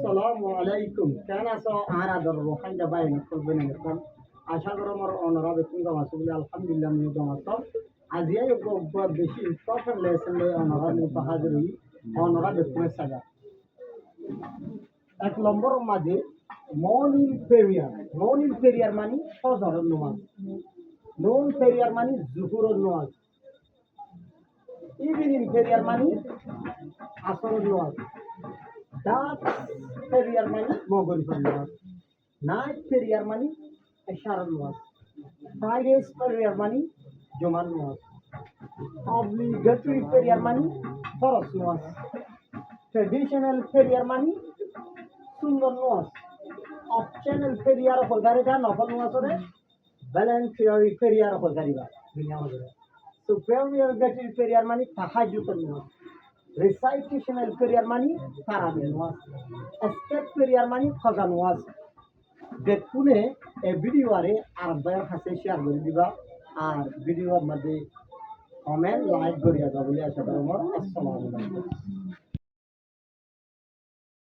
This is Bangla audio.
আসসালামু আলাইকুম কেন আছো আর আদর রোহান যাবাই না করবেন এখন আশা করো মোর অনরা বেতন জমাছো বলে আলহামদুলিল্লাহ আমি জমাছো আজি এই গব্বর বেশি ইম্পর্টেন্ট লেসন লই অনরা নি হাজির হই অনরা বেতন সাজা এক নম্বর মাঝে মর্নিং পেরিয়ার মানে ফজরের নামাজ নুন পেরিয়ার মানে জুহুরের নামাজ ইভিনিং পেরিয়ার মানে আসরের নামাজ ডার্ক পেরিয়ার মানে মগরিবের নামাজ নাইট পেরিয়ার মানে এশারের নামাজ ফ্রাইডেস পেরিয়ার মানে জুমার নামাজ অব্লিগেটরি পেরিয়ার মানে ফরজ নামাজ ট্রেডিশনাল পেরিয়ার মানে সুন্দর নামাজ অপশনাল পেরিয়ার হলগারিটা নফল নামাজরে ভ্যালেন্টিয়ারি পেরিয়ার হলগারিবা দুনিয়া মধ্যে সুপেরিয়র গেটরি পেরিয়ার মানে তাহাজ্জুদের নামাজ রিসাইটেশনাল পেরিয়ার মানে তারাবির নামাজ এসকেপ পেরিয়ার মানে ফজর নামাজ দেখুনে এই ভিডিও আরে আরবায়ের কাছে শেয়ার করে দিবা আর ভিডিওর মধ্যে কমেন্ট লাইক করিয়া যাবো বলে আশা করি। আসসালামু আলাইকুম।